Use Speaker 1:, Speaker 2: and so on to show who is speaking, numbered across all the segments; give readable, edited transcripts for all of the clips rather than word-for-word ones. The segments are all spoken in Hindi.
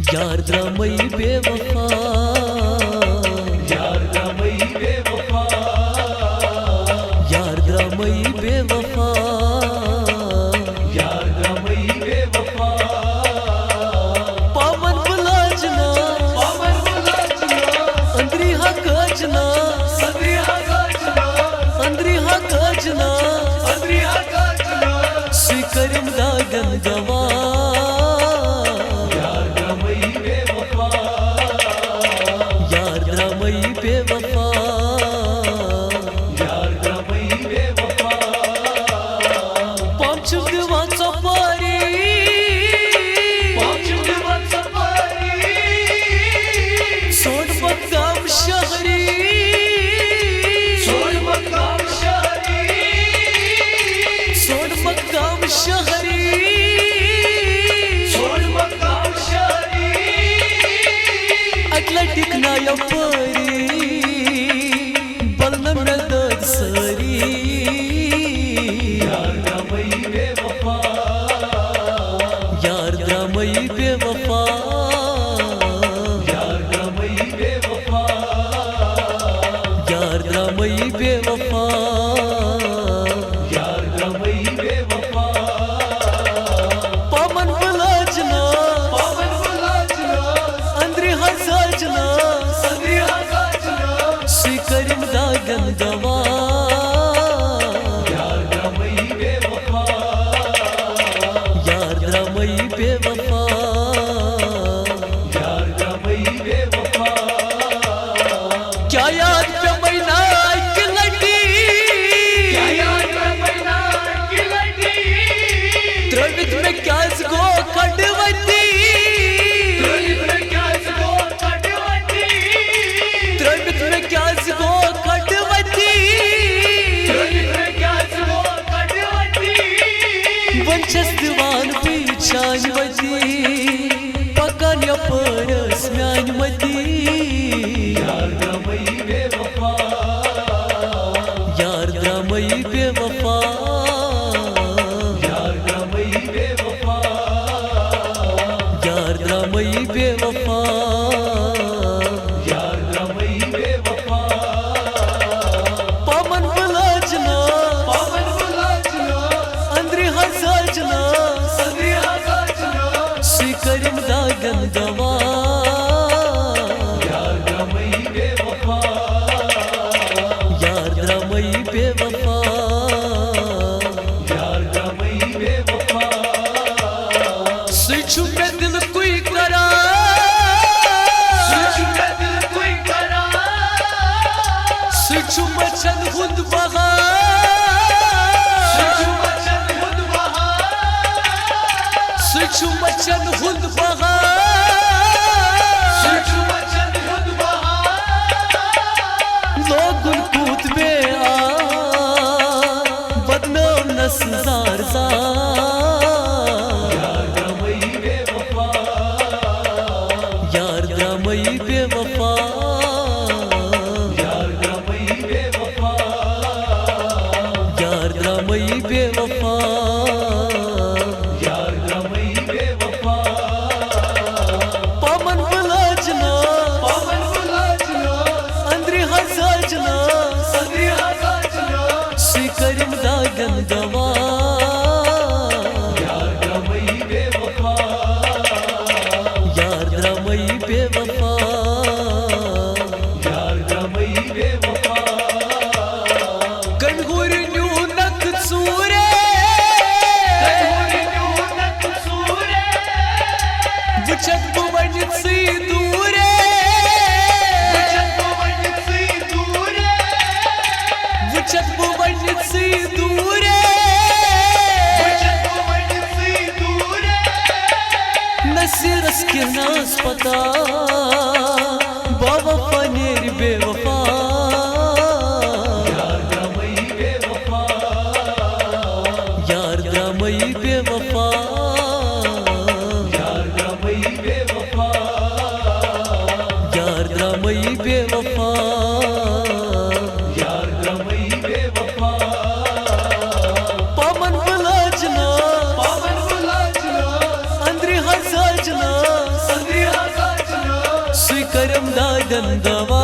Speaker 1: यार द्रमई बेवफा,
Speaker 2: यार द्रमई बेवफा,
Speaker 1: यार द्रमई बेवफा,
Speaker 2: यार द्रमई बेवफा।
Speaker 1: पावन बुलाजना,
Speaker 2: पावन बुलाजना,
Speaker 1: अंदरी हकजना,
Speaker 2: अंदरी हकजना,
Speaker 1: अंदरी हकजना,
Speaker 2: अंदरी हकजना।
Speaker 1: स्वीकरिम दागन दवा।
Speaker 2: यार द्रमई बेवफा,
Speaker 1: यार द्रमई बेवफा,
Speaker 2: यार द्रमई बेवफा।
Speaker 1: पांचम दिवाचा पारी,
Speaker 2: पांचम दिवाचा पारी,
Speaker 1: सोड मकाम शहरी,
Speaker 2: सोड मकाम शहरी,
Speaker 1: सोड मकाम शहरी,
Speaker 2: सोड मकाम शहरी।
Speaker 1: अगला टिकना या परी, बलना में दर्द सरी।
Speaker 2: यार द्रमई बेवफा,
Speaker 1: यार द्रमई बेवफा,
Speaker 2: यार द्रमई बेवफा,
Speaker 1: यार द्रमई बेवफा,
Speaker 2: यार द्रमई बेवफा।
Speaker 1: पावन बुलाजना,
Speaker 2: पावन बुलाजना,
Speaker 1: अंदरी हजाजना,
Speaker 2: अंदरी हकजना।
Speaker 1: स्वीकरिम दागन दवा।
Speaker 2: यार द्रमई बेवफा,
Speaker 1: यार द्रमई बेवफा,
Speaker 2: यार द्रमई बेवफा।
Speaker 1: क्या याद पे मैना की लटी,
Speaker 2: क्या याद में मैना की लटी,
Speaker 1: त्रिविध में क्या गो खडवती,
Speaker 2: त्रिविध में क्या सो कटवती,
Speaker 1: त्रिविध में क्या गो खडवती,
Speaker 2: त्रिविध में क्या सो कटवती।
Speaker 1: वंशस दीवान पीछानवती, पकन परस म्यानमती।
Speaker 2: यार द्रमई बेवफा,
Speaker 1: यार द्रमई बेवफा,
Speaker 2: यार द्रमई बेवफा,
Speaker 1: यार द्रमई बेवफा,
Speaker 2: यार द्रमई बेवफा।
Speaker 1: पावन बुलाजना,
Speaker 2: पावन बुलाजना,
Speaker 1: अंदरी हजाजना,
Speaker 2: अंदरी हकजना।
Speaker 1: स्वीकरिम दागन दवा।
Speaker 2: यार द्रमई बेवफा,
Speaker 1: यार द्रमई बेवफा,
Speaker 2: यार द्रमई बेवफा।
Speaker 1: स्विच पे दिल कोई करा,
Speaker 2: स्विच पे दिल कोई करा,
Speaker 1: स्विच मचन हुद बहा,
Speaker 2: स्विच मचन खुद बहा,
Speaker 1: स्विच मचन हुद बहा,
Speaker 2: स्विच मचन खुद बहा।
Speaker 1: लोगुन कूद में आ, बदनाम नस्जार सा।
Speaker 2: यार द्रमई बेवफा,
Speaker 1: यार द्रमई बेवफा,
Speaker 2: यार द्रमई बेवफा,
Speaker 1: यार द्रमई बेवफा,
Speaker 2: यार द्रमई बेवफा।
Speaker 1: पावन बुलाजना,
Speaker 2: पावन बुलाजना,
Speaker 1: अंदरी हजाजना,
Speaker 2: अंदरी हकजना।
Speaker 1: स्वीकरिम दागन दवा।
Speaker 2: यार द्रमई बेवफा,
Speaker 1: यार द्रमई बेवफा,
Speaker 2: यार द्रमई बेवफा।
Speaker 1: कणगुर न्यूनक सूरे,
Speaker 2: कटोरी न्यूनक सूरे,
Speaker 1: वचन बुवन सी दूरे,
Speaker 2: वचन पवन सी दूरे,
Speaker 1: वचन बुवन सी दूरे,
Speaker 2: वचन पवन सी दूरे।
Speaker 1: नसीरस के नास पता, बाबा फनेर बेवफा।
Speaker 2: यार द्रमई बेवफा,
Speaker 1: यार द्रमई बेवफा,
Speaker 2: यार द्रमई बेवफा,
Speaker 1: यार द्रमई बेवफा,
Speaker 2: यार द्रमई बेवफा।
Speaker 1: पावन बुलाजना,
Speaker 2: पावन बुलाजना,
Speaker 1: अंदरी हजाजना,
Speaker 2: अंदरी
Speaker 1: स्वीकरम दादन दवा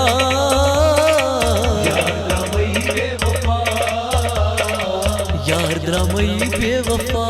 Speaker 2: द्रामई बेवफा
Speaker 1: यार द्रामई बेवफा